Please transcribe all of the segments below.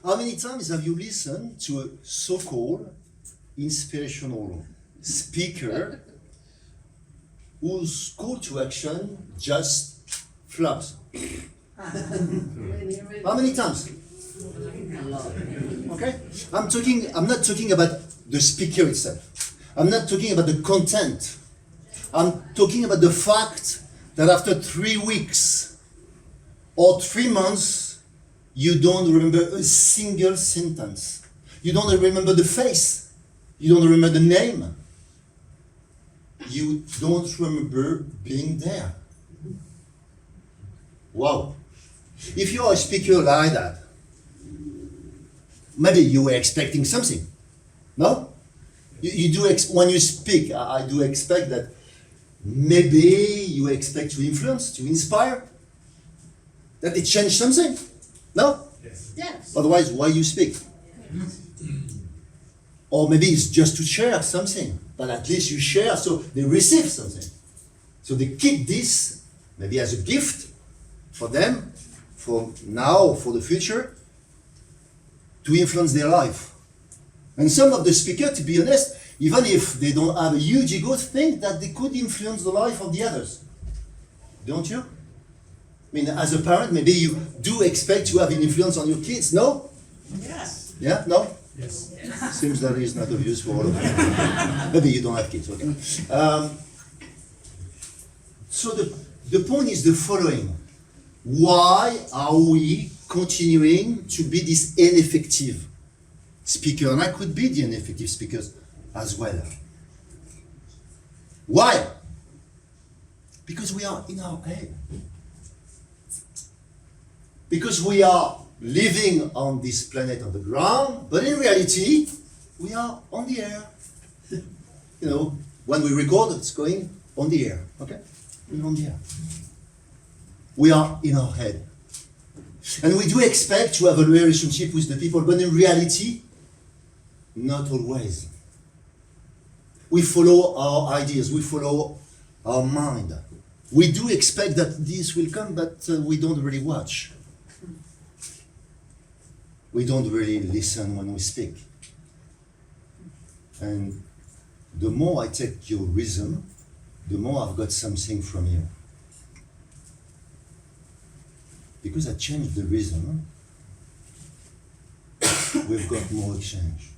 How many times have you listened to a so-called inspirational speaker whose call to action just flops? How many times? Okay? I'm not talking about the speaker itself. I'm not talking about the content. I'm talking about the fact that after 3 weeks or 3 months, you don't remember a single sentence. You don't remember the face. You don't remember the name. You don't remember being there. Wow. If you're a speaker like that, maybe you were expecting something. No? You do when you speak, I do expect that maybe you expect to influence, to inspire, that it changed something. No? Yes. Otherwise, why you speak? Or maybe it's just to share something, but at least you share so they receive something. So they keep this maybe as a gift for them, for now, for the future, to influence their life. And some of the speakers, to be honest, even if they don't have a huge ego, think that they could influence the life of the others. Don't you? I mean, as a parent, maybe you do expect to have an influence on your kids, no? Yes. Yeah? No? Yes. Seems that is not obvious for all of you. Maybe you don't have kids, okay. So the point is the following. Why are we continuing to be this ineffective speaker? And I could be the ineffective speakers as well. Why? Because we are in our head. Because we are living on this planet on the ground, but in reality, we are on the air. You know, when we record, it's going on the air, okay? We're on the air. We are in our head. And we do expect to have a relationship with the people, but in reality, not always. We follow our ideas, we follow our mind. We do expect that this will come, but we don't really watch. We don't really listen when we speak. And the more I take your rhythm, the more I've got something from you. Because I changed the rhythm, we've got more exchange.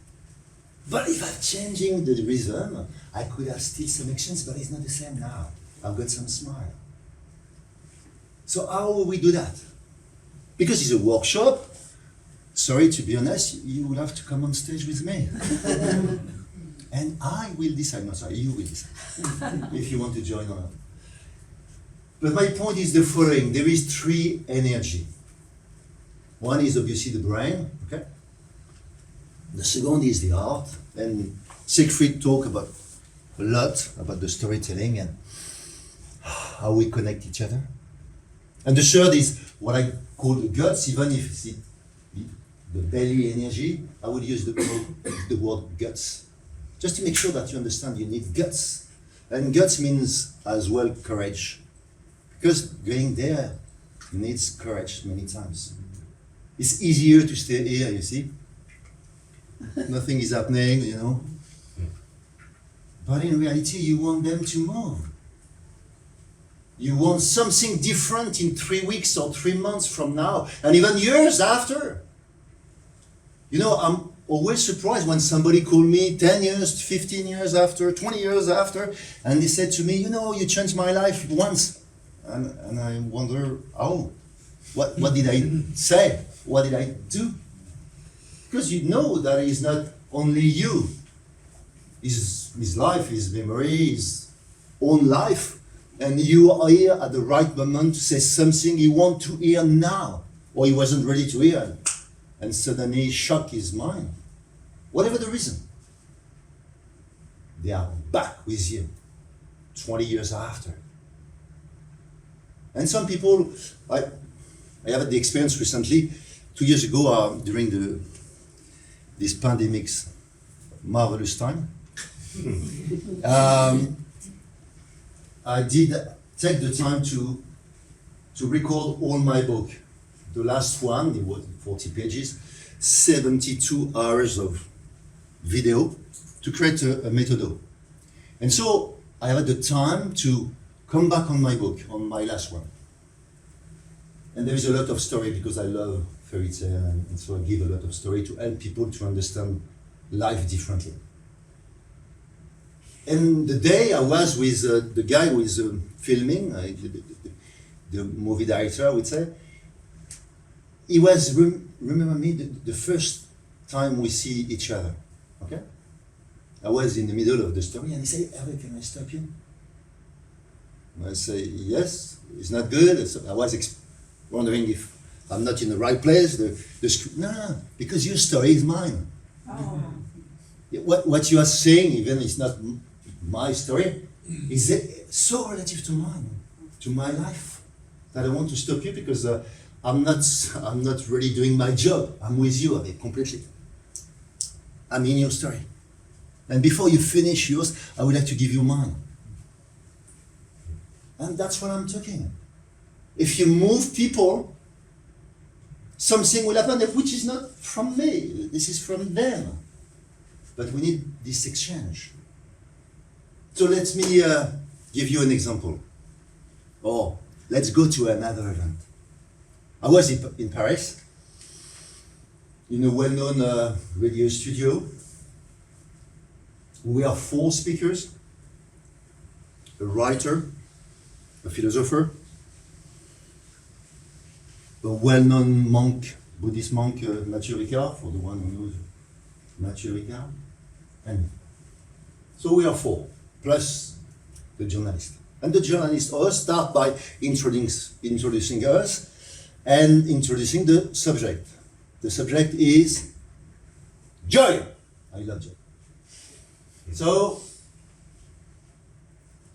But if I'm changing the rhythm, I could have still some exchange, but it's not the same now. I've got some smile. So how will we do that? Because it's a workshop, sorry to be honest, you will have to come on stage with me. And I will decide, no sorry, you will decide, if you want to join or not. But my point is the following, there is 3 energy. One is obviously the brain, okay? The second is the heart, and Siegfried talked about a lot about the storytelling and how we connect each other. And the third is what I call the guts, even if it's the belly energy, I would use the word guts. Just to make sure that you understand you need guts. And guts means as well courage. Because going there needs courage many times. It's easier to stay here, you see. Nothing is happening, you know. But in reality, you want them to move. You want something different in 3 weeks or 3 months from now, and even years after. You know, I'm always surprised when somebody called me 10 years, 15 years after, 20 years after, and they said to me, you know, you changed my life once. And I wonder, oh, what did I say? What did I do? Because you know that it's not only you. His life, his memory, his own life. And you are here at the right moment to say something you want to hear now. Or he wasn't ready to hear. And suddenly shock his mind. Whatever the reason. They are back with you 20 years after. And some people, I had the experience recently, 2 years ago during this pandemic's marvelous time. I did take the time to record all my book. The last one, it was 40 pages, 72 hours of video to create a method. And so I had the time to come back on my book, on my last one. And there is a lot of story because I love fairy tale, and so I give a lot of story to help people to understand life differently. And the day I was with the guy who is filming, the movie director, I would say, he was, remember me, the first time we see each other, okay? I was in the middle of the story and he said, Hervé, can I stop you? And I say, yes, it's not good. So I was wondering if I'm not in the right place. No, because your story is mine. Oh. What you are saying, even it's not my story, is so relative to mine, to my life, that I want to stop you because I'm not really doing my job. I'm with you, completely. I'm in your story. And before you finish yours, I would like to give you mine. And that's what I'm talking. If you move people, something will happen which is not from me. This is from them. But we need this exchange. So let me give you an example. Or let's go to another event. I was in Paris, in a well-known radio studio. We are 4 speakers, a writer, a philosopher, a well-known monk, Buddhist monk, Mathieu Ricard, for the one who knows Mathieu Ricard, and so we are 4, plus the journalist. And the journalist us start by introducing us and introducing the subject. The subject is joy. I love joy. So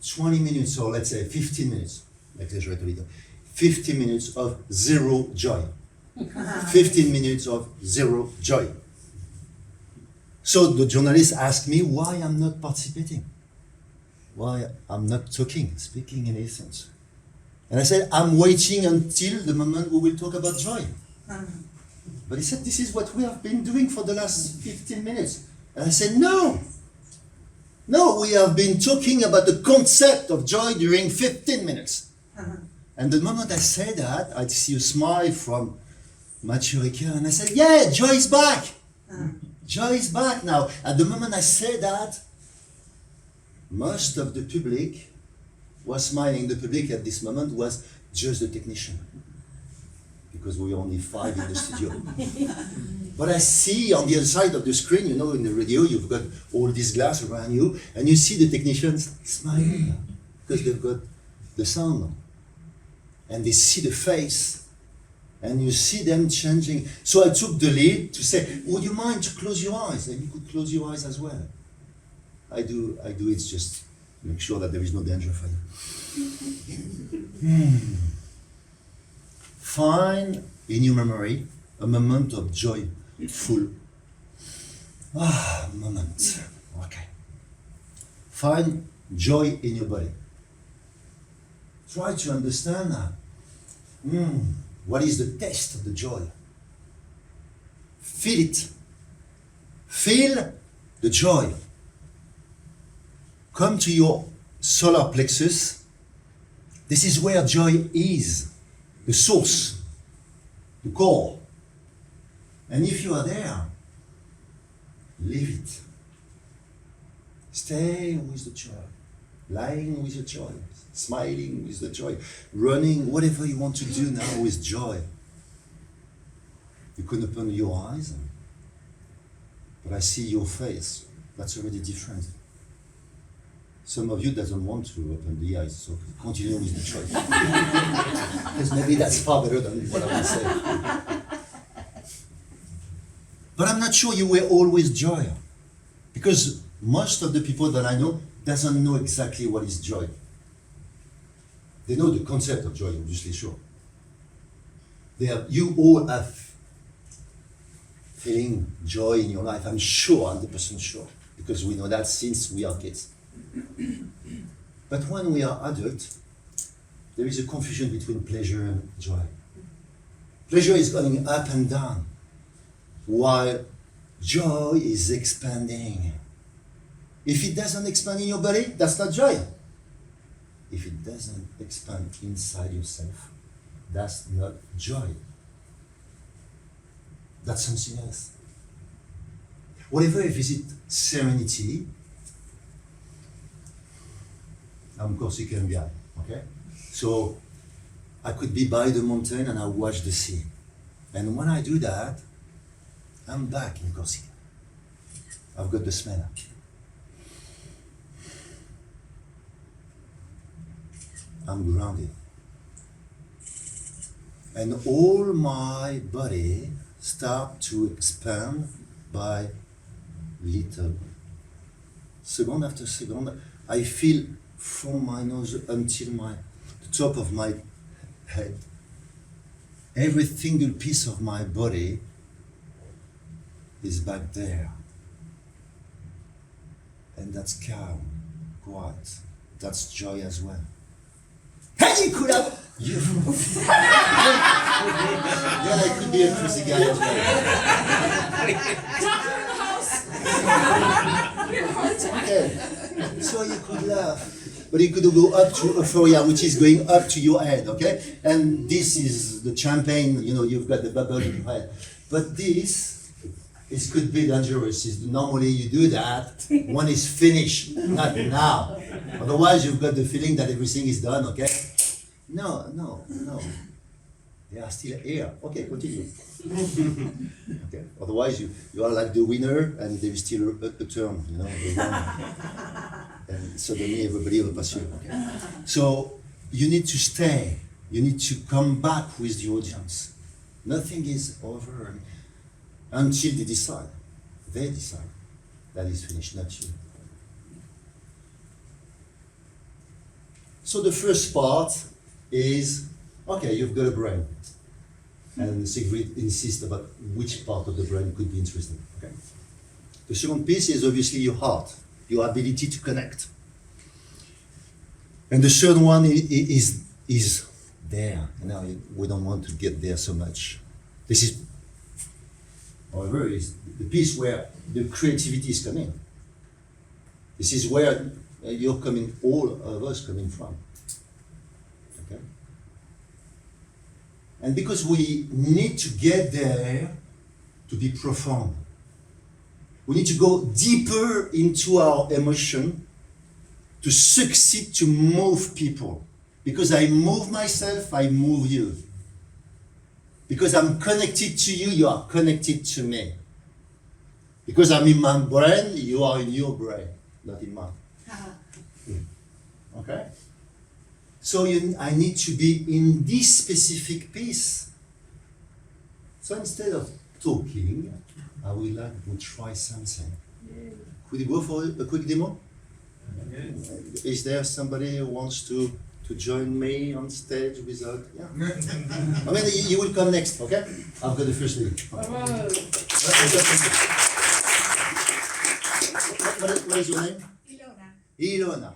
20 minutes, or let's say 15 minutes, exaggerate a little, 15 minutes of zero joy. 15 minutes of zero joy. So the journalist asked me why I'm not participating, why I'm not speaking in essence. And I said, I'm waiting until the moment we will talk about joy. But he said, this is what we have been doing for the last 15 minutes. And I said, no, we have been talking about the concept of joy during 15 minutes. And the moment I said that, I see a smile from Mathieu Ricard, and I said, yeah, joy is back. Joy is back now. At the moment I said that, most of the public was smiling. The public at this moment was just the technician, because we were only 5 in the studio. But I see on the other side of the screen, in the radio, you've got all this glass around you, and you see the technicians smiling, because they've got the sound. And they see the face, and you see them changing. So I took the lead to say, would you mind to close your eyes? And you could close your eyes as well. I do it just to make sure that there is no danger for you. Find in your memory a moment of joy, full. Moment. Okay. Find joy in your body. Try to understand what is the taste of the joy. Feel it. Feel the joy. Come to your solar plexus. This is where joy is, the source, the core. And if you are there, live it. Stay with the joy, lying with the joy, smiling with the joy, running, whatever you want to do now with joy. You can open your eyes, but I see your face. That's already different. Some of you doesn't want to open the eyes, so continue with the joy. Because maybe that's far better than what I want to say. But I'm not sure you were always joy, because most of the people that I know doesn't know exactly what is joy. They know the concept of joy, obviously, sure. You all have feeling joy in your life, I'm sure, 100% sure, because we know that since we are kids. But when we are adults, there is a confusion between pleasure and joy. Pleasure is going up and down. while joy is expanding. If it doesn't expand in your body, that's not joy. If it doesn't expand inside yourself, that's not joy. That's something else. Whenever I visit Serenity, I'm a Corsican guy, okay? So I could be by the mountain and I watch the sea. And when I do that, I'm back in Corsica. I've got the smell. I'm grounded. And all my body start to expand by little. Second after second, I feel from my nose until the top of my head, every single piece of my body is back there. And that's calm, quiet. That's joy as well. Hey, you could have. You. Then I could be a crazy guy as well. Okay. So you could laugh, but you could go up to euphoria, which is going up to your head, okay? And this is the champagne, you've got the bubble in your head. But this could be dangerous. Normally you do that when it's finished, not now. Otherwise you've got the feeling that everything is done, okay? No. They are still here. Okay, continue. Okay. Otherwise you are like the winner and there is still a turn, and suddenly everybody will pass you. Okay. So you need to stay. You need to come back with the audience. Nothing is over until they decide. They decide that is finished, not you. So the first part is, okay, you've got a brain. And Sigrid insists about which part of the brain could be interesting. Okay. The second piece is obviously your heart, your ability to connect. And the third one is there. We don't want to get there so much. This is, however, is the piece where the creativity is coming. This is where you're coming, all of us coming from. Okay? And because we need to get there to be profound, we need to go deeper into our emotion to succeed to move people. Because I move myself, I move you. Because I'm connected to you, you are connected to me. Because I'm in my brain, you are in your brain, not in mine. Okay? So I need to be in this specific piece. So instead of talking, I would like to try something. Could you go for a quick demo? Is there somebody who wants to join me on stage without? Yeah. I mean, you will come next, okay? I've got the first lady. What is your name? Ilona.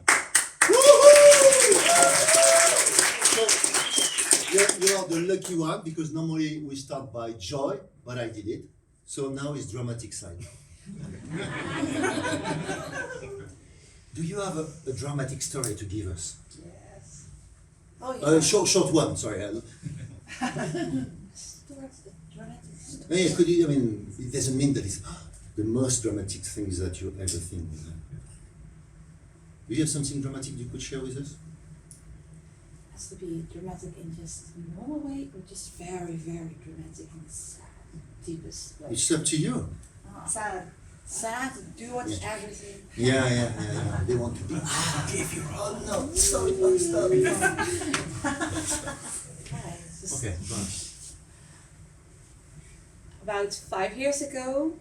So you are the lucky one because normally we start by joy, but I did it. So now it's dramatic side. Do you have a dramatic story to give us? Yes. Oh, yeah. Short one, sorry. Dramatic story. Yeah, could you, it doesn't mean that it's the most dramatic things that you ever think. Do you have something dramatic you could share with us? It has to be dramatic in just a normal way, or just very, very dramatic in sad, deepest way. It's up to you. Sad. Sad, do want everything. Yeah. They want to be, give you all. No, sorry, no, stop. Okay, fine. About 5 years ago,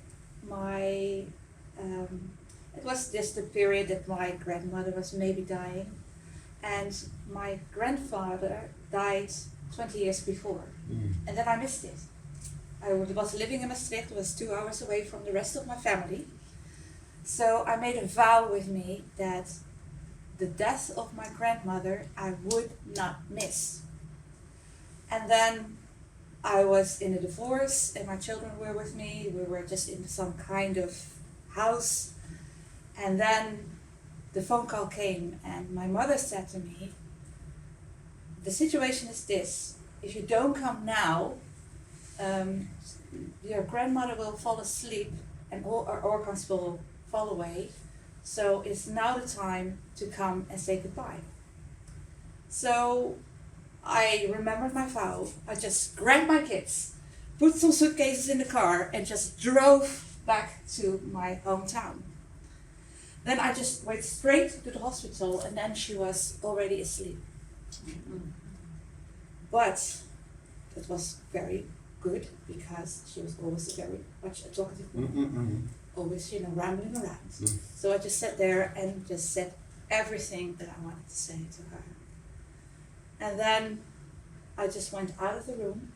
it was just the period that my grandmother was maybe dying, and my grandfather died 20 years before, and then I missed it. I was living in Maastricht, was 2 hours away from the rest of my family, so I made a vow with me that the death of my grandmother I would not miss. And then I was in a divorce and my children were with me. We were just in some kind of house. And then the phone call came and my mother said to me, the situation is this, if you don't come now, your grandmother will fall asleep and all our organs will fall away. So it's now the time to come and say goodbye. So I remembered my vow. I just grabbed my kids, put some suitcases in the car and just drove back to my hometown. Then I just went straight to the hospital and then she was already asleep. But it was very good because she was always very much a talkative woman, always, rambling around. So I just sat there and just said everything that I wanted to say to her. And then I just went out of the room.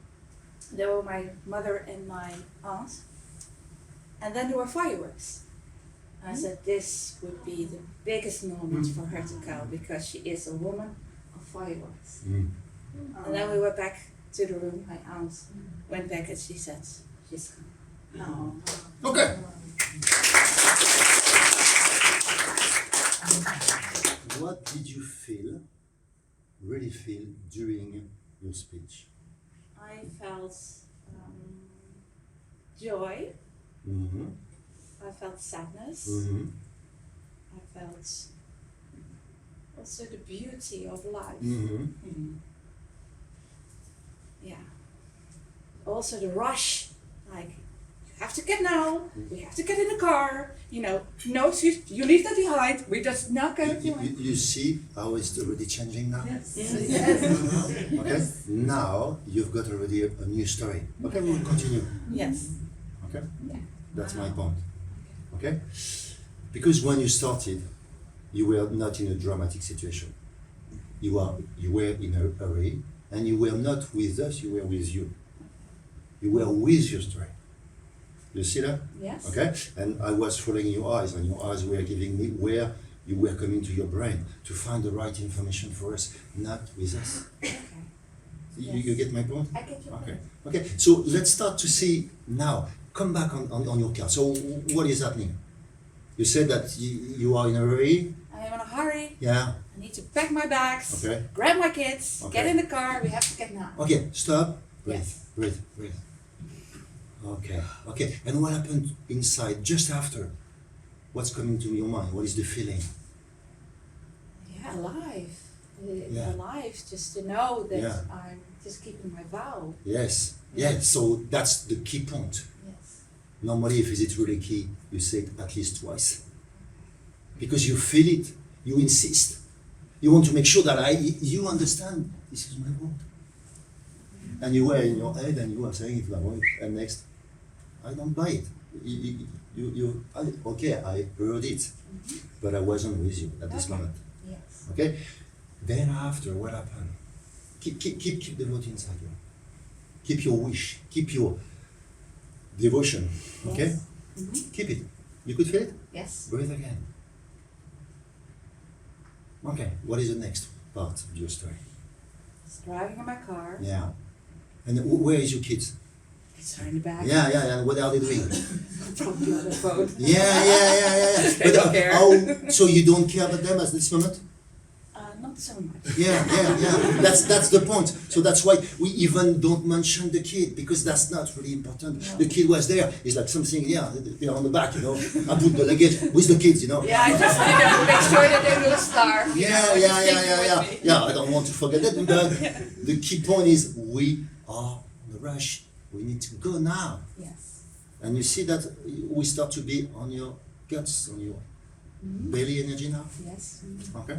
There were my mother and my aunt. And then there were fireworks. And I said this would be the biggest moment for her to come because she is a woman of fireworks. And then we were back to the room. My aunt went back and she said, she's come. Okay. What did you really feel during your speech? I felt joy. I felt sadness. I felt also the beauty of life. Yeah. Also the rush, like you have to get now, we have to get in the car, no excuse, you leave that behind, we're just not going to do it. You see how it's already changing now? Yes. Okay, now you've got already a new story. Okay, we'll continue. Yes. Okay, Yeah. that's my point. Okay, because when you started, you were not in a dramatic situation. You were in a hurry, and you were not with us, you were with you. You were with your story. You see that? Yes. Okay? And I was following your eyes, and your eyes were giving me where you were coming to your brain to find the right information for us, not with us. Okay. You get my point? I get your Okay. point. Okay, so let's start to see now. Come back on your car. So what is happening? You said that you are in a hurry. I am in a hurry. Yeah. I need to pack my bags, Okay. grab my kids, Okay. get in the car, we have to get now. Okay, stop. Breathe. Yes. Breathe. Okay. And what happened inside just after? What's coming to your mind? What is the feeling? Yeah, alive. Yeah. Alive, just to know that Yeah. I'm just keeping my vow. Yes. Yeah. So that's the key point. Yes. Normally, if it's really key, you say it at least twice. Because you feel it. You insist. You want to make sure that you understand this is my word. And you were in your head and you were saying it like, and next, I don't buy it. Okay, I heard it, but I wasn't with you at this Okay. moment. Yes. Okay? Then after, what happened? Keep the vote inside you. Keep your wish. Keep your devotion. Okay? Yes. Mm-hmm. Keep it. You could feel it? Yes. Breathe again. Okay, what is the next part of your story? Just driving in my car. Yeah. And where is your kids? Kids are in the back. Yeah. What are they doing? Probably on the phone. Yeah. They don't care. So you don't care about them at this moment? Not so much. Yeah. That's the point. So that's why we even don't mention the kid, because that's not really important. No. The kid was there. It's like something, they're on the back, I put the luggage with the kids, Yeah, I just make sure that they will starve. Yeah, I don't want to forget that, but the key point is we are in a rush. We need to go now. Yes. And you see that we start to be on your guts, on your belly energy now? Yes. Okay?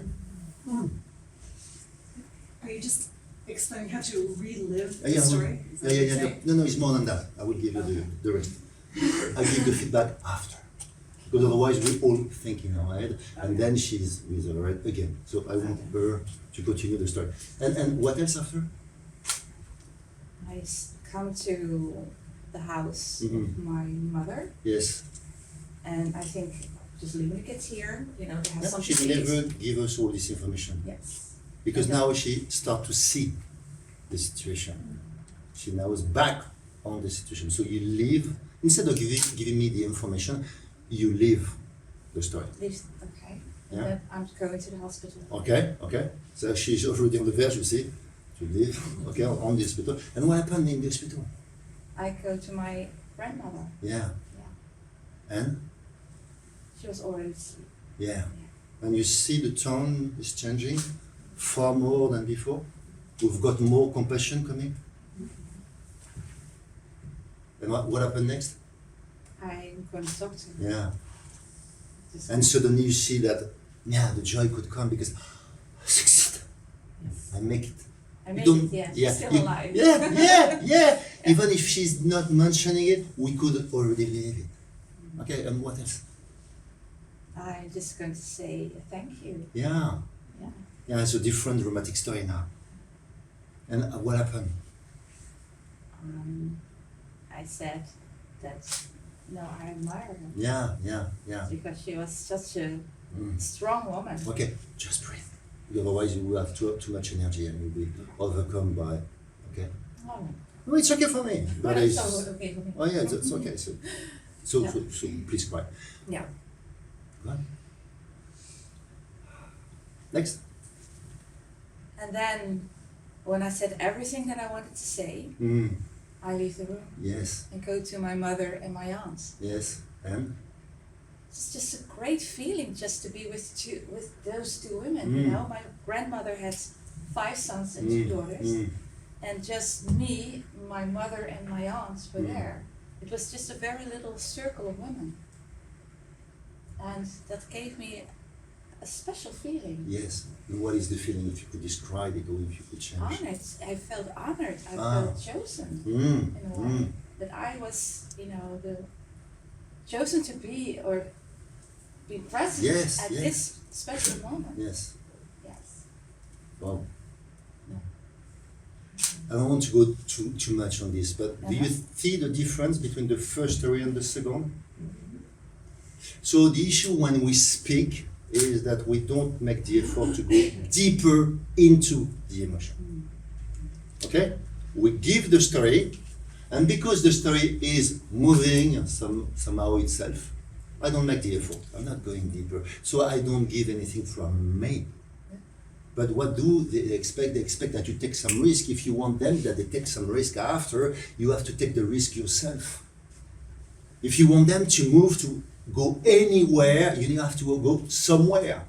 Are you just explaining how to relive the Yeah, story? Is that what you're yeah. saying? No, it's more than that. I will give you the rest. I'll give the feedback after. Because otherwise we all think in our head, and then she's with her head again. So I want her to continue the story. And what else after? I come to the house of my mother, Yes. and I think just leaving the kids here, they have Yeah, something she to eat. never give us all this information. Yes. Because Okay. now she start to see the situation. She now is back on the situation. So you live, instead of giving me the information, you live the story. Okay. And Yeah. then I'm going to the hospital. Okay, okay. So she's already on the verge, you see, to live, okay, on the hospital. And what happened in the hospital? I go to my grandmother. Yeah. Yeah. And? She was already asleep. Yeah. And you see the tone is changing far more than before. We've got more compassion coming. And what happened next? I'm going to talk to her. Yeah. Just- And suddenly you see that, yeah, the joy could come because I succeed. Yes. I make it. I You made don't- it, yeah. yeah, She's still you- alive. Yeah. Even if she's not mentioning it, we could already live it. Okay, and what else? I'm just going to say thank you. Yeah. Yeah. Yeah, it's a different dramatic story now. And what happened? I said that, no, I admire her. Yeah. Because she was such a Mm. strong woman. Okay, just breathe. Otherwise you will have too much energy and you'll be overcome by, okay? Oh, No, it's okay for me. But it's it's, so okay for me. oh yeah, it's okay. So please cry. Yeah. Go on. Next. And then when I said everything that I wanted to say, Mm. I leave the room Yes, and go to my mother and my aunts. yes. And? It's just a great feeling just to be with those two women. Mm. You know, my grandmother had 5 sons and 2 daughters, and just me, my mother, and my aunts were Mm. there. It was just a very little circle of women, and that gave me a special feeling. Yes. And what is the feeling if you could describe it or if you could change? Honored. I felt honored. I Ah. felt chosen in a way that I was, the chosen to be or be present Yes, at yes. this special moment. Yes. Yes. Wow. Yeah. I don't want to go too much on this, but do you Uh-huh. see the difference between the first story and the second? So the issue when we speak is that we don't make the effort to go deeper into the emotion. Okay? We give the story, and because the story is moving somehow itself, I don't make the effort. I'm not going deeper. So I don't give anything from me. But what do they expect? They expect that you take some risk. If you want them that they take some risk after, you have to take the risk yourself. If you want them to move to go anywhere, you have to go somewhere.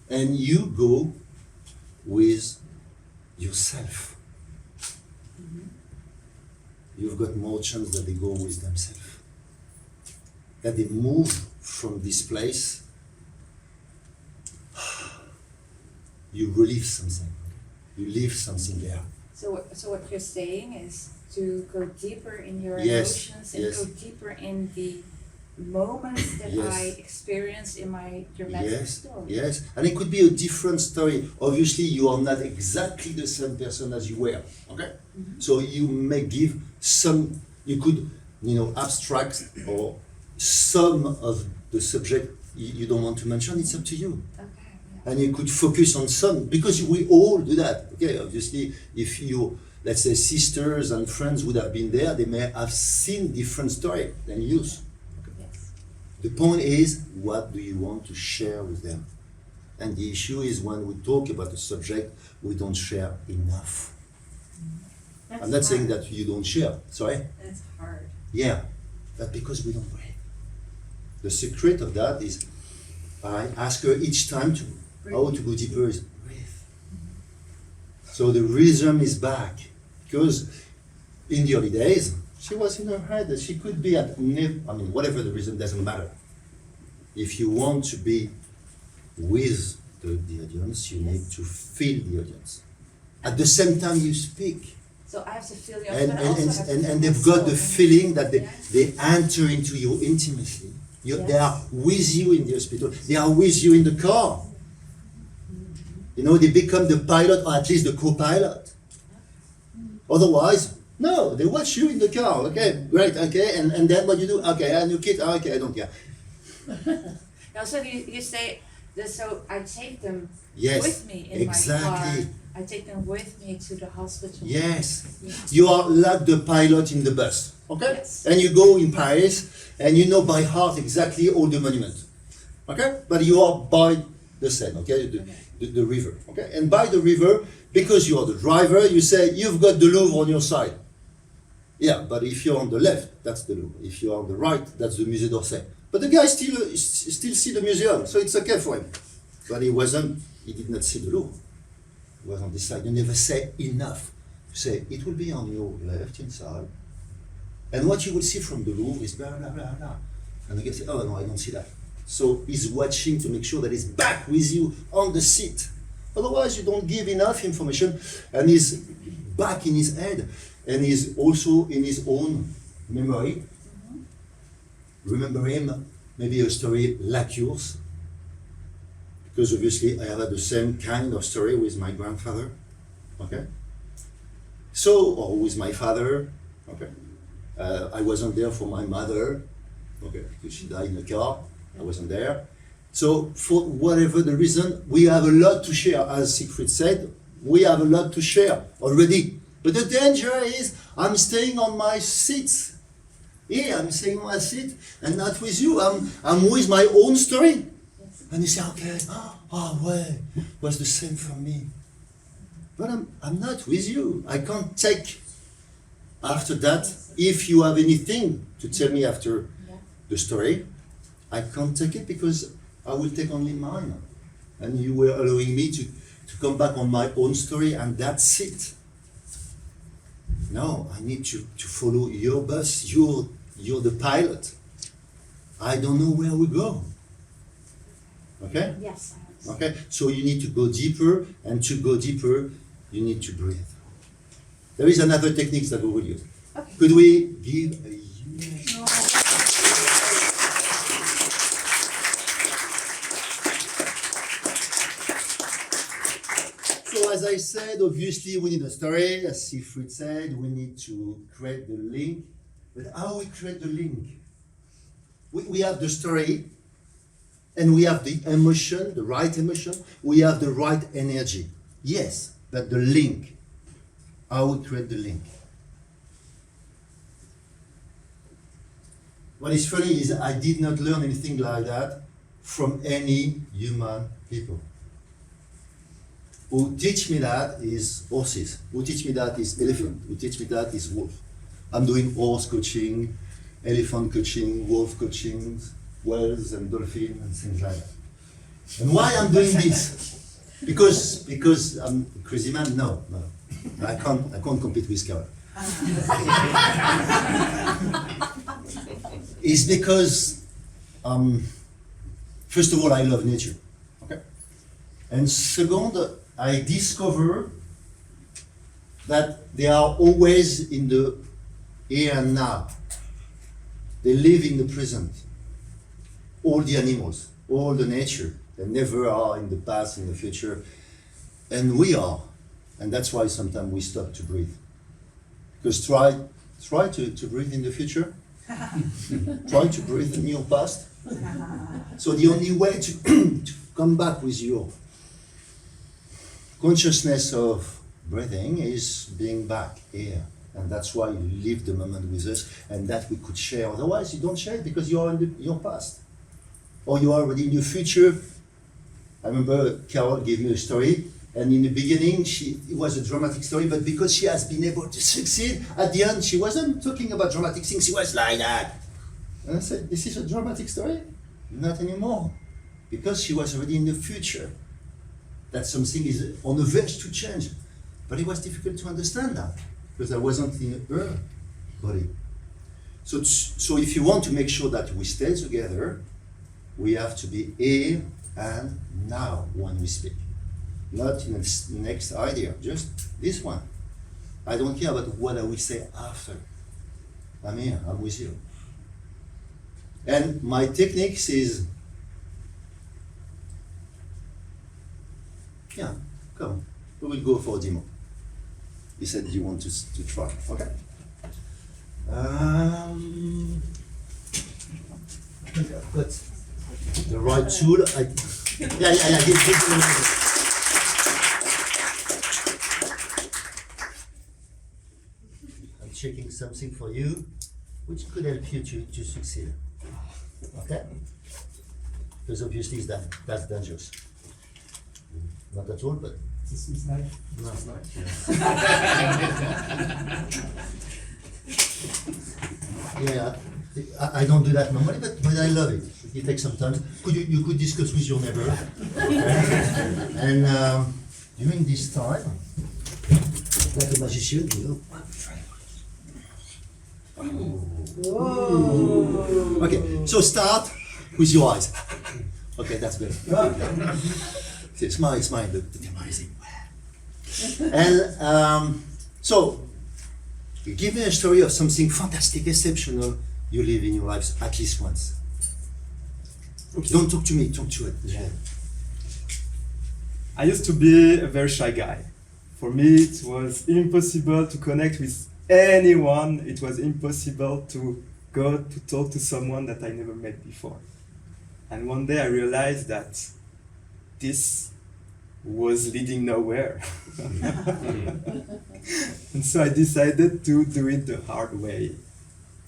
And you go with yourself. You've got more chance that they go with themselves. That they move from this place, you relieve something. You leave something there. So what you're saying is to go deeper in your Yes, emotions and yes. go deeper in the moments that Yes. I experienced in my dramatic Yes, story. yes. And it could be a different story. Obviously, you are not exactly the same person as you were. Okay? So you may give some, you could, abstract or some of the subject you don't want to mention. It's up to you. Okay. And you could focus on some, because we all do that. Okay, obviously, if you, let's say, sisters and friends would have been there, they may have seen different story than you. Yes. The point is, what do you want to share with them? And the issue is when we talk about a subject, we don't share enough. That's I'm not saying hard. that you don't share, sorry? That's hard. Yeah, but because we don't breathe. The secret of that is, I ask her each time how to go deeper is breathe. So the rhythm is back. Because in the early days, she was in her head that she could be at, whatever the reason, doesn't matter. If you want to be with the audience, you need to feel the audience. At the same time you speak. So I have to feel the And, but I also have to feel and they've got the myself. feeling that Yes. they enter into your intimacy. They Yes. are with you in the hospital. They are with you in the car. They become the pilot or at least the co-pilot. Otherwise, no, they watch you in the car. Okay, great, okay, and then what you do? Okay, and your kid, okay, I don't care. Now, so you say that, so I take them Yes, with me in exactly. my car I take them with me to the hospital. Yes. Yeah. You are like the pilot in the bus, okay? Yes. And you go in Paris, and you know by heart exactly all the monuments, okay? But you are by the Seine, okay? The river, okay? And by the river, because you are the driver, you say, you've got the Louvre on your side. Yeah, but if you're on the left, that's the Louvre. If you're on the right, that's the Musée d'Orsay. But the guy still see the museum, so it's okay for him. But he did not see the Louvre. He was on this side. You never say enough. You say, it will be on your left inside. And what you will see from the Louvre is blah, blah, blah, blah. And the guy says, oh no, I don't see that. So he's watching to make sure that he's back with you on the seat. Otherwise, you don't give enough information, and he's back in his head, and he's also in his own memory. Remember him, maybe a story like yours, because obviously I have had the same kind of story with my grandfather, okay? So, or with my father, okay? I wasn't there for my mother, okay, because she died in a car, I wasn't there. So, for whatever the reason, we have a lot to share. As Siegfried said, we have a lot to share already. But the danger is, I'm staying on my seat. Here, I'm staying on my seat, and not with you. I'm with my own story. Yes. And you say, okay, well, it was the same for me. But I'm not with you. I can't take after that. If you have anything to tell me after the story, I can't take it because I will take only mine. And you were allowing me to come back on my own story, and that's it. No, I need to follow your bus. You're the pilot. I don't know where we go. Okay? Yes. Okay? So you need to go deeper, and to go deeper, you need to breathe. There is another technique that we will use. Okay. Could we give a huge... So as I said, obviously we need a story. As Siegfried said, we need to create the link. But how we create the link? We have the story, and we have the emotion, the right emotion. We have the right energy. Yes, but the link. How we create the link? What is funny is I did not learn anything like that from any human people. Who teach me that is horses. Who teach me that is elephant. Who teach me that is wolf. I'm doing horse coaching, elephant coaching, wolf coaching, whales and dolphins and things like that. And why I'm doing this? Because I'm a crazy man? No. I can't compete with Carol. It's because, first of all, I love nature. Okay? And second, I discover that they are always in the here and now. They live in the present. All the animals, all the nature, they never are in the past, in the future. And we are. And that's why sometimes we stop to breathe. Because try to breathe in the future. Try to breathe in your past. So the only way to come back with your consciousness of breathing is being back here. And that's why you live the moment with us, and that we could share. Otherwise, you don't share it because you are in your past. Or you are already in your future. I remember Carol gave me a story, and in the beginning, it was a dramatic story, but because she has been able to succeed, at the end, she wasn't talking about dramatic things, she was like that. And I said, this is a dramatic story? Not anymore. Because she was already in the future. That something is on the verge to change. But it was difficult to understand that, because I wasn't in her body. So if you want to make sure that we stay together, we have to be here and now when we speak. Not in the next idea, just this one. I don't care about what I will say after. I'm here, I'm with you. And my techniques is, yeah, come, we will go for a demo. You said you want to try, okay? I think I've got the right tool. Yeah. checking something for you, which could help you to succeed. Okay? Because obviously that's dangerous. Not at all, but This is nice. no. It's nice. Yeah, I don't do that normally, but I love it. It takes some time. You could discuss with your neighbor. And during this time, like a magician, you know. Okay, so start with your eyes. Okay, that's good. See, smile, look, the amazing. And so, give me a story of something fantastic, exceptional you live in your lives at least once. Okay. Don't talk to me, talk to it. I used to be a very shy guy. For me, it was impossible to connect with anyone. It was impossible to go to talk to someone that I never met before. And one day I realized that this was leading nowhere. And so I decided to do it the hard way.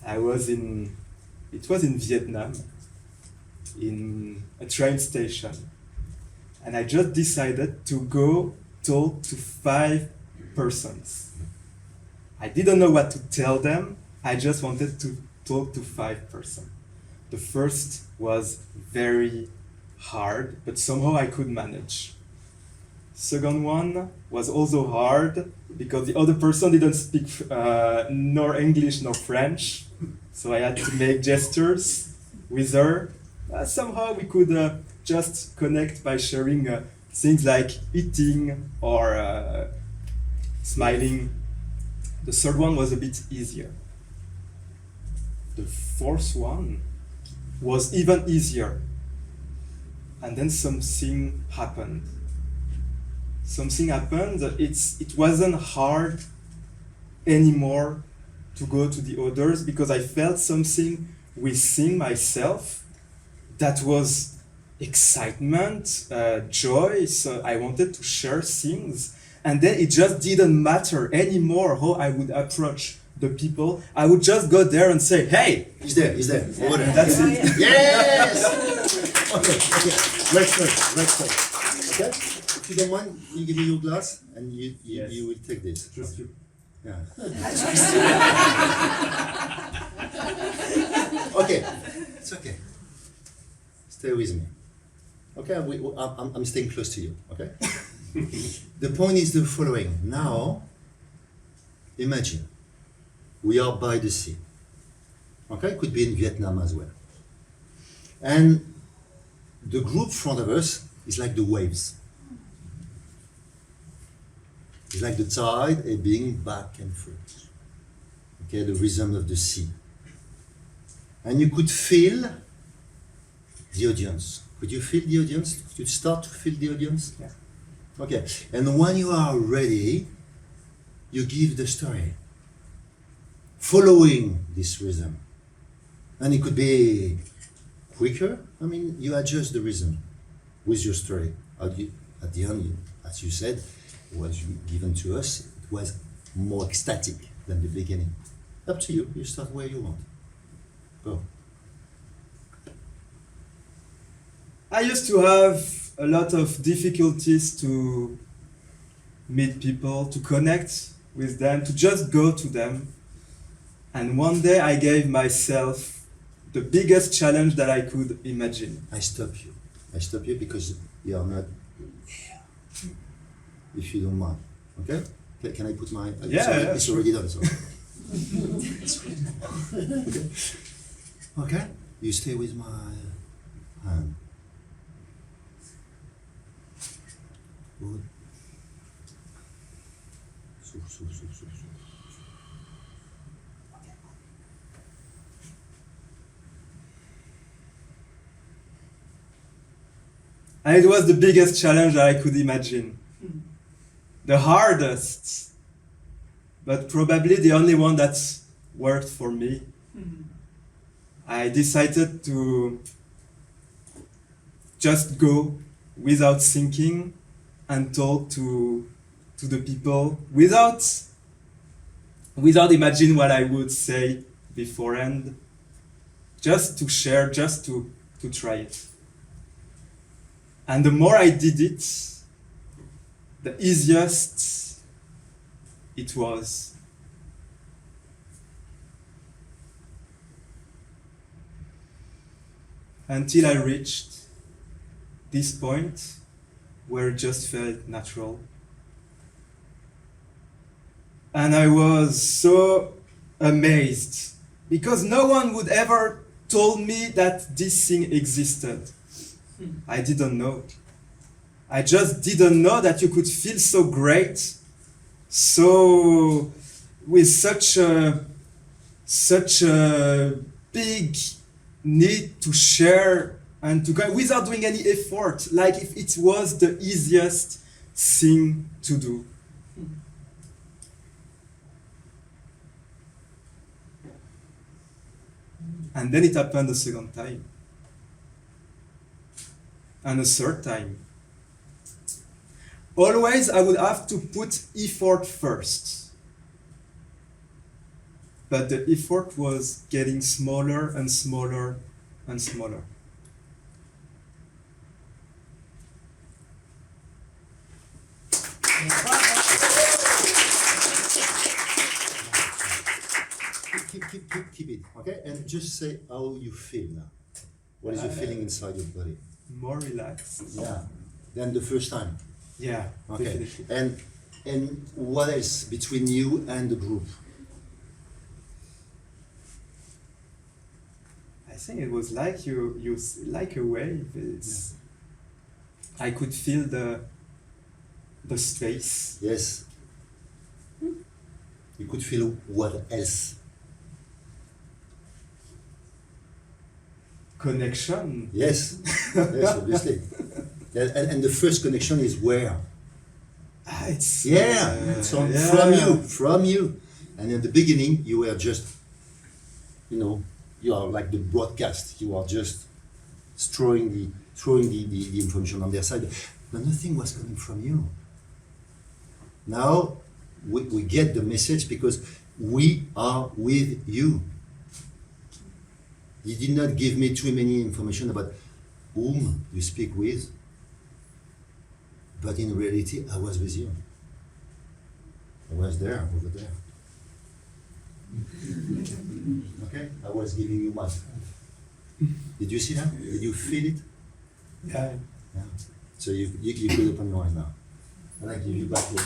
It was in Vietnam, in a train station. And I just decided to go talk to 5 persons. I didn't know what to tell them. I just wanted to talk to 5 persons. The first was very hard, but somehow I could manage. Second one was also hard because the other person didn't speak nor English nor French, so I had to make gestures with her. Somehow we could just connect by sharing things like eating or smiling. The third one was a bit easier. The fourth one was even easier. And then something happened. It wasn't hard anymore to go to the others because I felt something within myself that was excitement, joy. So I wanted to share things. And then it just didn't matter anymore how I would approach the people. I would just go there and say, hey! He's there, over there. That's it. Yes! Okay, let's start. Okay? If you don't mind, you give me your glass and you Yes. will take this. Just you. Yeah. Okay, it's okay. Stay with me. Okay, I'm staying close to you, okay? The point is the following. Now, imagine, we are by the sea. Okay, could be in Vietnam as well. And the group in front of us is like the waves. It's like the tide ebbing back and forth. Okay, the rhythm of the sea. And you could feel the audience. Could you feel the audience? Could you start to feel the audience? Yeah. Okay, and when you are ready, you give the story, following this rhythm. And it could be quicker. I mean, you adjust the rhythm with your story. At the end, as you said, it was given to us, it was more ecstatic than the beginning. Up to you, you start where you want. Go. I used to have a lot of difficulties to meet people, to connect with them, to just go to them. And one day I gave myself the biggest challenge that I could imagine. I stop you because you are not here. If you don't mind. Okay? Can I put my... Yeah. It's already done, so... Okay. Okay? You stay with my hand. Good. So. Okay. And it was the biggest challenge that I could imagine. The hardest, but probably the only one that worked for me. I decided to just go without thinking and talk to the people without without imagining what I would say beforehand, just to share, just to try it. And the more I did it, the easiest it was. Until I reached this point where it just felt natural. And I was so amazed because no one would ever told me that this thing existed. I didn't know. I just didn't know that you could feel so great, so with such a big need to share and to go without doing any effort, like if it was the easiest thing to do. And then it happened a second time. And a third time. Always I would have to put effort first. But the effort was getting smaller and smaller and smaller. Keep it, okay? And just say how you feel now. What is your feeling inside your body? More relaxed. Yeah. Than the first time. Yeah, Okay. definitely. And what else between you and the group? I think it was like you like a wave. It's, I could feel the space. Yes. You could feel what else? Connection. Yes. Yes, obviously. And the first connection is where? It's from you. And in the beginning, you were just, you are like the broadcast. You are just throwing the information on their side, but nothing was coming from you. Now we get the message because we are with you. You did not give me too many information about whom you speak with, but in reality, I was with you. I was there, over there. Okay? I was giving you what? Did you see that? Did you feel it? Yeah. Yeah. So you could open your eyes now. And I give you back your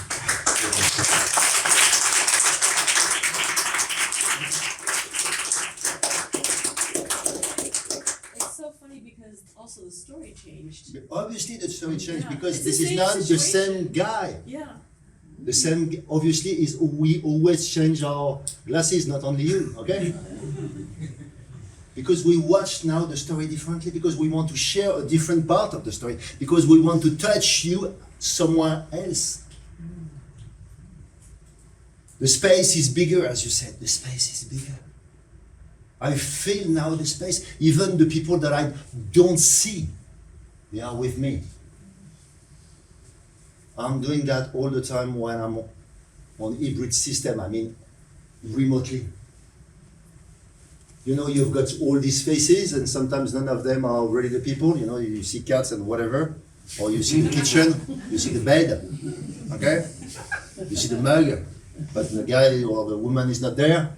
It's so funny because also the story changed. Obviously the story changed Yeah. because It's the this is same not the situation. same guy. Yeah. The same, obviously, is we always change our glasses, not only you, okay? Because we watch now the story differently, because we want to share a different part of the story, because we want to touch you somewhere else. The space is bigger, as you said, the space is bigger. I feel now the space, even the people that I don't see, they are with me. I'm doing that all the time when I'm on hybrid system, I mean remotely. You've got all these faces and sometimes none of them are really the people, you see cats and whatever, or you see the kitchen, you see the bed, okay? You see the mug, but the guy or the woman is not there,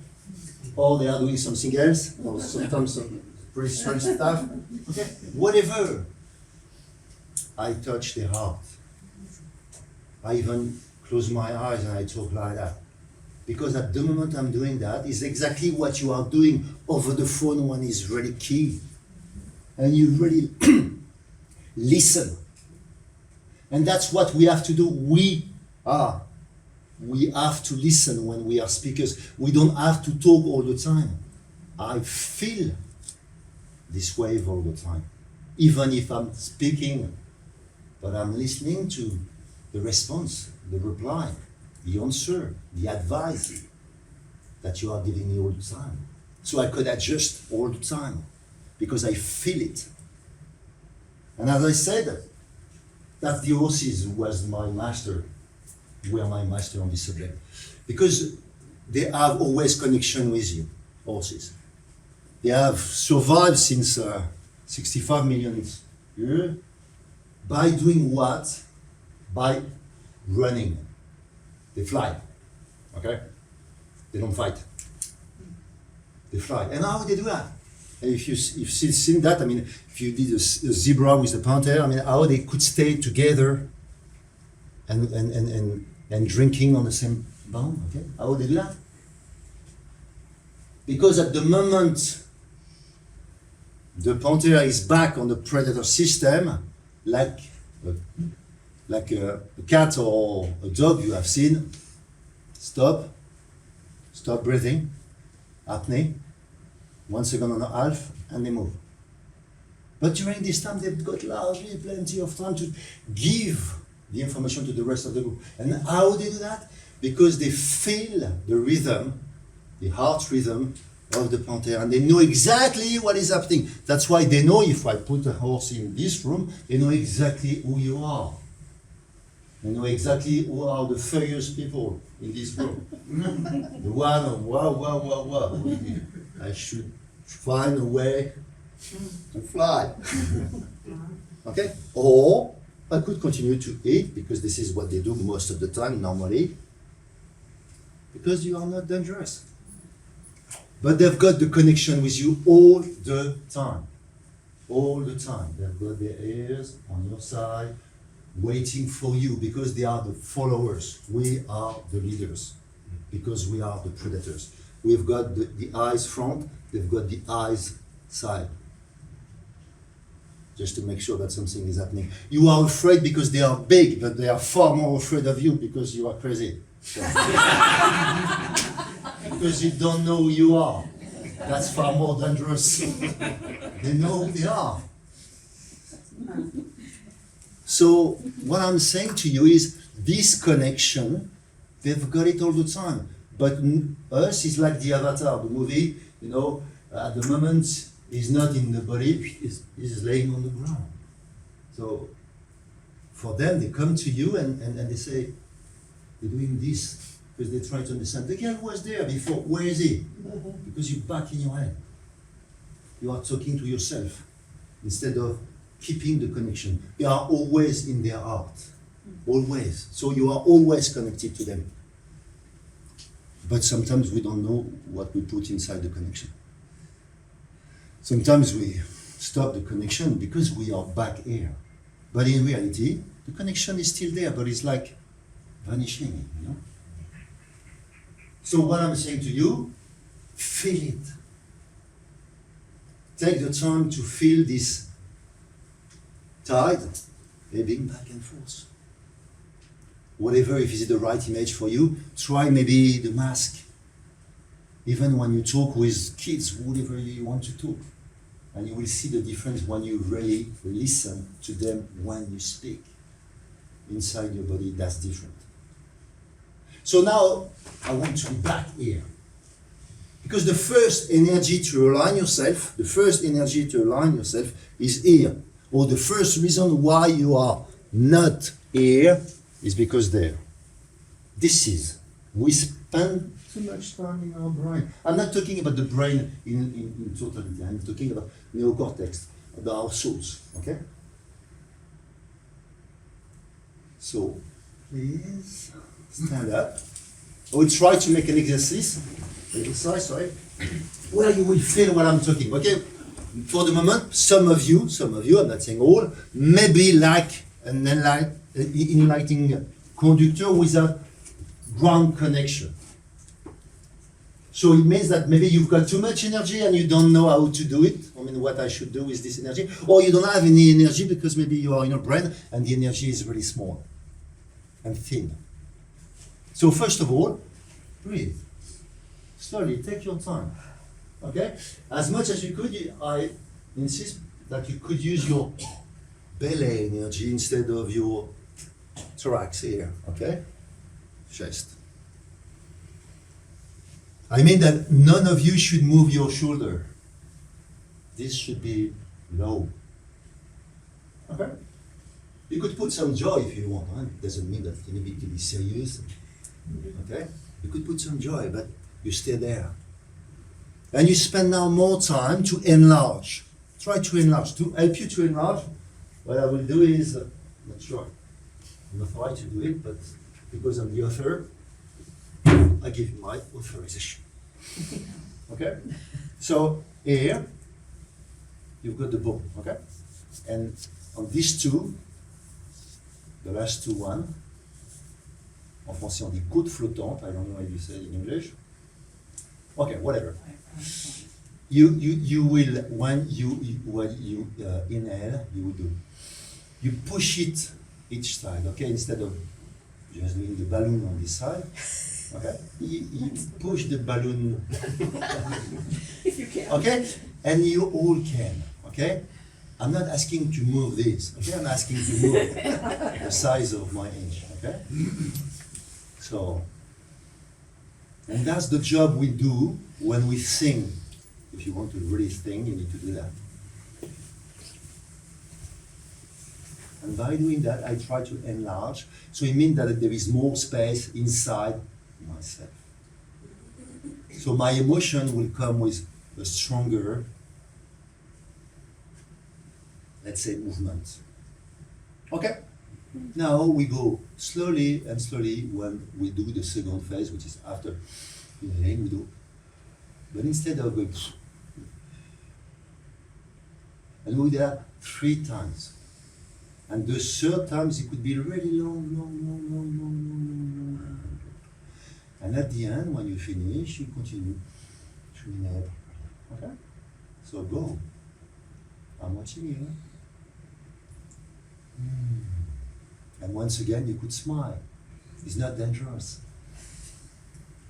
or they are doing something else, or sometimes some pretty strange stuff, okay? Whatever. I touch their heart. I even close my eyes and I talk like that. Because at the moment I'm doing that is exactly what you are doing over the phone when it's really key. And you really listen. And that's what we have to do. We have to listen when we are speakers. We don't have to talk all the time. I feel this wave all the time. Even if I'm speaking, but I'm listening to the response, the reply, the answer, the advice that you are giving me all the time. So I could adjust all the time because I feel it. And as I said, that the horses was my master, were my master on this subject. Because they have always connection with you, horses. They have survived since 65 million years. By doing what? By running. They fly. Okay? They don't fight. They fly. And how they do that? And if you've seen that, I mean, if you did a zebra with a panther, I mean, how they could stay together and drinking on the same bone, okay? How they do that? Because at the moment the panther is back on the predator system, like a cat or a dog you have seen, stop breathing, apnea, 1 second and a half, and they move. But during this time, they've got largely plenty of time to give the information to the rest of the group. And how they do that? Because they feel the rhythm, the heart rhythm of the panther, and they know exactly what is happening. That's why they know if I put a horse in this room, they know exactly who you are. They know exactly who are the furious people in this room. The one of wow. I should find a way to fly. Okay? Or I could continue to eat, because this is what they do most of the time normally, because you are not dangerous. But they've got the connection with you all the time. All the time. They've got their ears on your side, waiting for you, because they are the followers. We are the leaders, because we are the predators. We've got the eyes front, they've got the eyes side. Just to make sure that something is happening. You are afraid because they are big, but they are far more afraid of you because you are crazy. Because you don't know who you are. That's far more dangerous. They know who they are. So what I'm saying to you is this connection, they've got it all the time. But us is like the Avatar, the movie, you know, at the moment he's not in the body, he's laying on the ground. So for them, they come to you and they say, they're doing this, because they try to understand. The guy was there before, where is he? Because you're back in your head. You are talking to yourself instead of keeping the connection. You are always in their heart, always. So you are always connected to them. But sometimes we don't know what we put inside the connection. Sometimes we stop the connection because we are back here. But in reality, the connection is still there, but it's like vanishing, you know? So what I'm saying to you, feel it. Take the time to feel this tide ebbing back and forth. Whatever, if it's the right image for you, try maybe the mask. Even when you talk with kids, whatever you want to talk. And you will see the difference when you really listen to them when you speak. Inside your body, that's different. So now, I want to be back here. Because the first energy to align yourself, is here. Or the first reason why you are not here is because there. We spend too much time in our brain. I'm not talking about the brain in totality. I'm talking about neocortex, about our souls, okay? So, please stand up. I will try to make an exercise, where you will feel what I'm talking, okay? For the moment, some of you, I'm not saying all, maybe like an enlightening conductor without ground connection. So it means that maybe you've got too much energy and you don't know how to do it. I mean, what I should do with this energy. Or you don't have any energy because maybe you are in your brain and the energy is really small and thin. So first of all, breathe. Slowly, take your time. Okay? As much as you could, I insist that you could use your belly energy instead of your thorax here. Okay? Chest. I mean that none of you should move your shoulder. This should be low. Okay? You could put some jaw if you want. Huh? It doesn't mean that you need to be serious. Okay? You could put some joy, but you stay there. And you spend now more time to enlarge. Try to enlarge. To help you to enlarge, what I will do is, not sure, I'm not trying to do it, but because I'm the author, I give you my authorization. Okay? So here, you've got the ball, okay? And on these two, the last two one, en français on dit côte flottante, I don't know how you say it in English. Okay, whatever. You will, when you inhale, you will do, you push it each side, okay? Instead of just doing the balloon on this side, okay? You push the balloon, If you can. okay? And you all can, okay? I'm not asking to move this, okay? I'm asking to move the size of my inch, okay? So, and that's the job we do when we sing. If you want to really sing, you need to do that. And by doing that, I try to enlarge. So it means that there is more space inside myself. So my emotion will come with a stronger, let's say, movement. Okay? Now we go slowly and slowly when we do the second phase, which is after inhaling, we do. But instead of going, and we do that 3 times. And the third time, it could be really long. And at the end, when you finish, you continue to inhale. Okay? So go. I'm watching you. And once again, you could smile. It's not dangerous.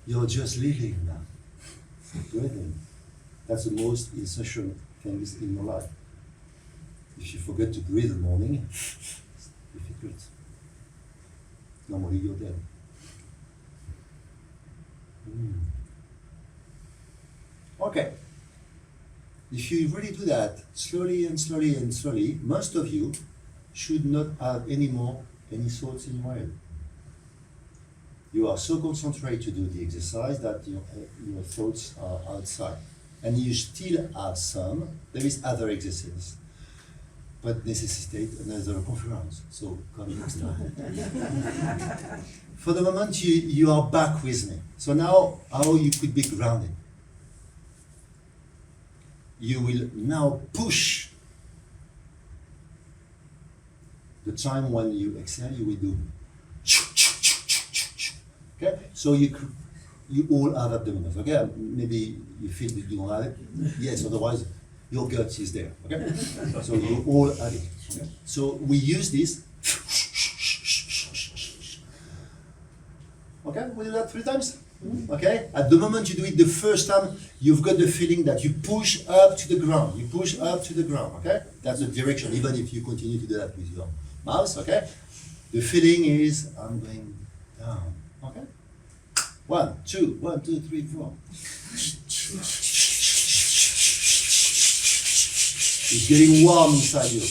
You're just living now. Breathing. That's the most essential things in your life. If you forget to breathe in the morning, it's difficult. Normally you're dead. Okay. If you really do that slowly and slowly and slowly, most of you should not have any thoughts in your head. You are so concentrated to do the exercise that your thoughts are outside. And you still have some. There is other exercises, but necessitate another conference. So come next time. For the moment, you are back with me. So now, how you could be grounded? You will now push. The time when you exhale, you will do. Okay, so you all have abdominals. Okay, maybe you feel that you don't have it. Yes, otherwise your gut is there. Okay, so you all have it. Okay? So we use this. Okay, we do that 3 times. Okay, at the moment you do it the first time, you've got the feeling that you push up to the ground. You push up to the ground. Okay, that's the direction. Even if you continue to do that with your mouse. Okay, the feeling is I'm going down. Okay, 1, 2, 1, 2, 3, 4. It's getting warm inside you.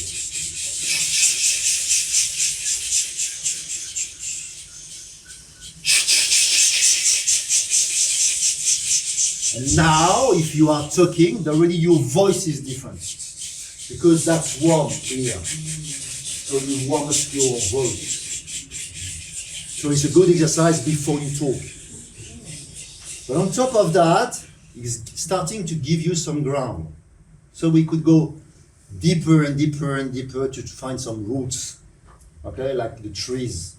And now, if you are talking, already your voice is different. Because that's warm here. So you warm up your voice. So it's a good exercise before you talk. But on top of that, it's starting to give you some ground. So we could go deeper and deeper and deeper to find some roots, okay, like the trees.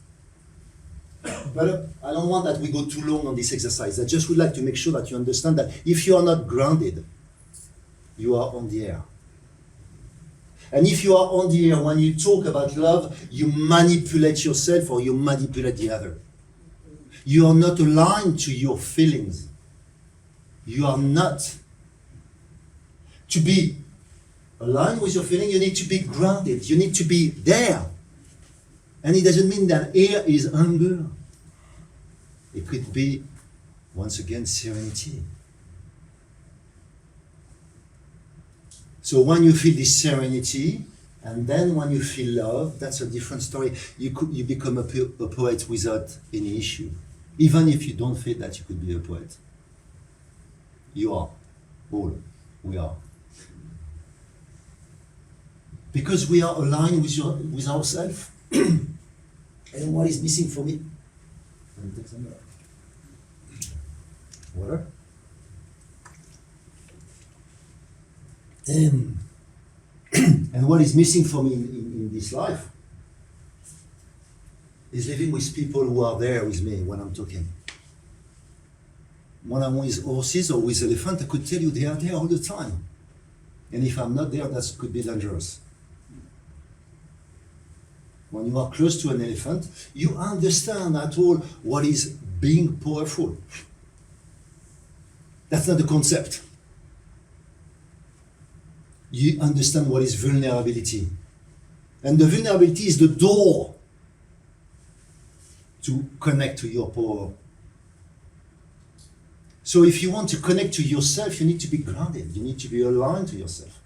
But I don't want that we go too long on this exercise. I just would like to make sure that you understand that if you are not grounded, you are on the air. And if you are on the air, when you talk about love, you manipulate yourself or you manipulate the other. You are not aligned to your feelings. You are not. To be aligned with your feeling, you need to be grounded. You need to be there. And it doesn't mean that air is anger. It could be, once again, serenity. So when you feel this serenity, and then when you feel love, that's a different story. You become a poet without any issue. Even if you don't feel that you could be a poet. You are. All. We are. Because we are aligned with ourselves. And what is missing for me? Let me take some water. And what is missing for me in this life is living with people who are there with me when I'm talking. When I'm with horses or with elephants, I could tell you they are there all the time. And if I'm not there, that could be dangerous. When you are close to an elephant, you understand at all what is being powerful. That's not the concept. You understand what is vulnerability. And the vulnerability is the door to connect to your power. So if you want to connect to yourself, you need to be grounded. You need to be aligned to yourself.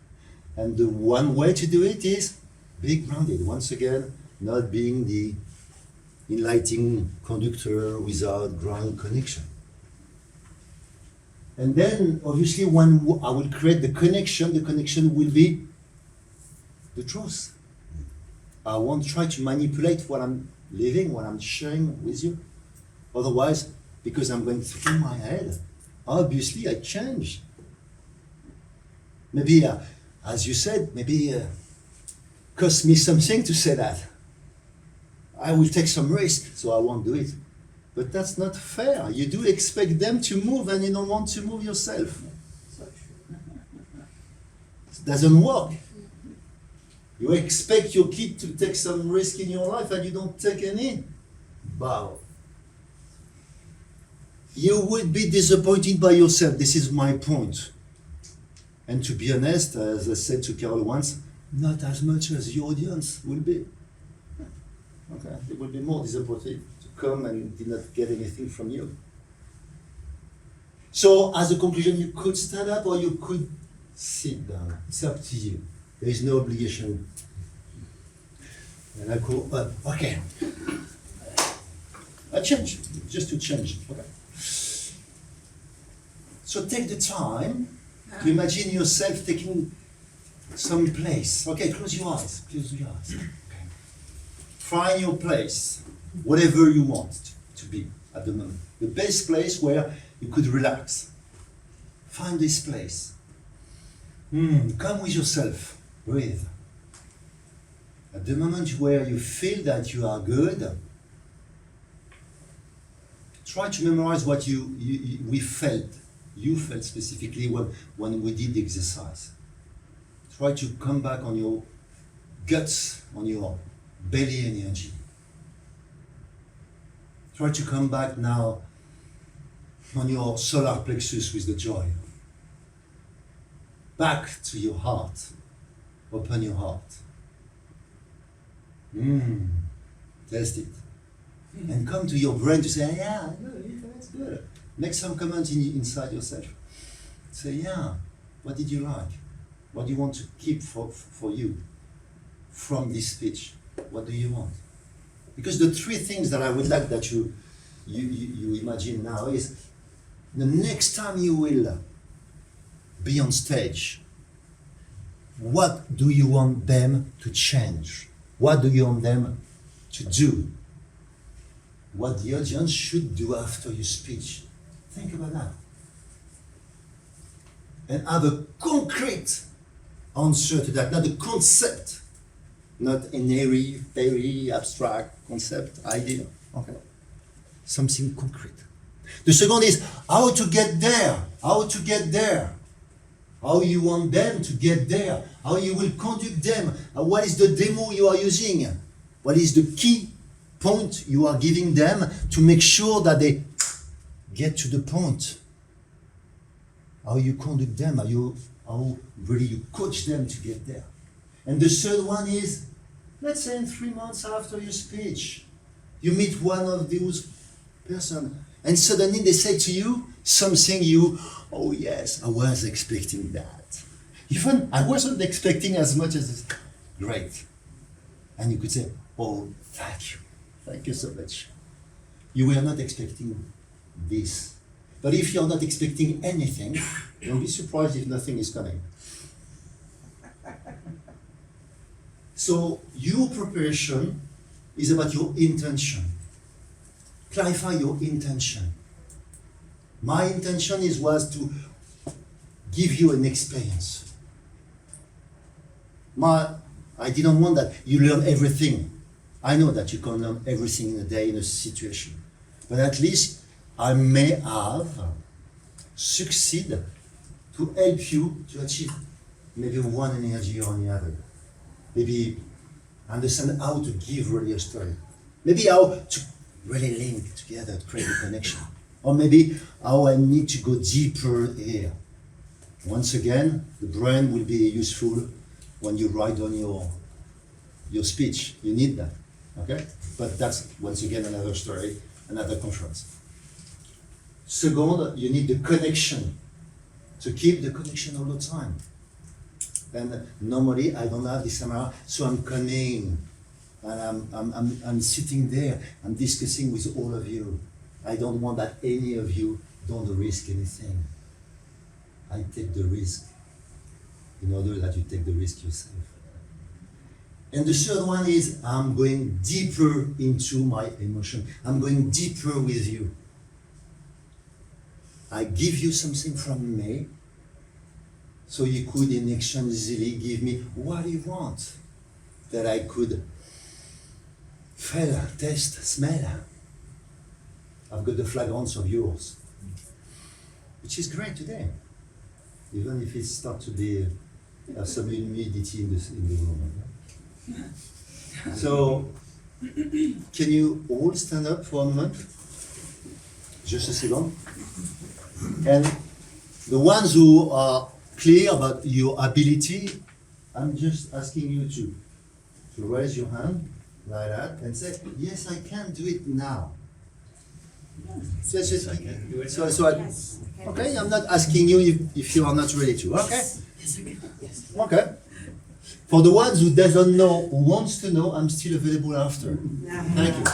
And the one way to do it is be grounded. Once again, not being the enlightening conductor without ground connection. And then, obviously, when I will create the connection will be the truth. I won't try to manipulate what I'm living, what I'm sharing with you. Otherwise, because I'm going through my head, obviously I change. Maybe, as you said, maybe cost me something to say that. I will take some risk, so I won't do it. But that's not fair. You do expect them to move and you don't want to move yourself. It doesn't work. You expect your kid to take some risk in your life and you don't take any. Wow. You would be disappointed by yourself. This is my point. And to be honest, as I said to Carol once, not as much as the audience will be. Okay, they will be more disappointed to come and did not get anything from you. So, as a conclusion, you could stand up or you could sit down. It's up to you. There is no obligation. And I go up. Okay. I change, just to change. Okay. So take the time to imagine yourself taking some place. Okay, close your eyes. Close your eyes. Okay. Find your place, whatever you want to be at the moment. The best place where you could relax. Find this place. Come with yourself. Breathe. At the moment where you feel that you are good, try to memorize what we felt. You felt specifically when we did the exercise. Try to come back on your guts, on your belly energy. Try to come back now on your solar plexus with the joy. Back to your heart. Open your heart. Test it. And come to your brain to say, yeah, that's good. Make some comment inside yourself. Say, yeah, what did you like? What do you want to keep for you from this speech? What do you want? Because the three things that I would like that you imagine now is the next time you will be on stage, what do you want them to change? What do you want them to do? What the audience should do after your speech? Think about that. And have a concrete answer to that, not a concept, not an airy, very abstract concept, idea. Okay. Something concrete. The second is how to get there. How to get there. How you want them to get there. How you will conduct them. What is the demo you are using? What is the key point you are giving them to make sure that they get to the point? How you conduct them, how really you coach them to get there. And the third one is, let's say in 3 months after your speech, you meet one of those person, and suddenly they say to you something oh yes, I was expecting that. Even I wasn't expecting as much as this. Great. And you could say, oh, thank you so much. you were not expecting this. But if you're not expecting anything, don't be surprised if nothing is coming. So your preparation is about your intention. Clarify your intention. My intention was to give you an experience. I didn't want that you learn everything. I know that you can learn everything in a day in a situation. But at least I may have succeeded to help you to achieve maybe one energy or the other. Maybe understand how to give really a story. Maybe how to really link together to create a connection. Or maybe how I need to go deeper here. Once again, the brain will be useful when you write on your speech. You need that, okay? But that's, once again, another story, another conference. Second, you need the connection. To keep the connection all the time. And normally I don't have this camera, so I'm coming, and I'm sitting there, I'm discussing with all of you. I don't want that any of you don't risk anything. I take the risk in order that you take the risk yourself. And the third one is I'm going deeper into my emotion. I'm going deeper with you. I give you something from me, so you could in exchange easily give me what you want, that I could feel, taste, smell. I've got the fragrance of yours, which is great today, even if it starts to be some humidity in the room. So, can you all stand up for a moment? Just a second. And the ones who are clear about your ability, I'm just asking you to raise your hand like that and say, yes, I can do it now. Yes, I can do it. Okay, I'm not asking you if you are not ready to. Okay. Yes, I can. Yes. Okay. For the ones who doesn't know, who wants to know, I'm still available after. Thank you.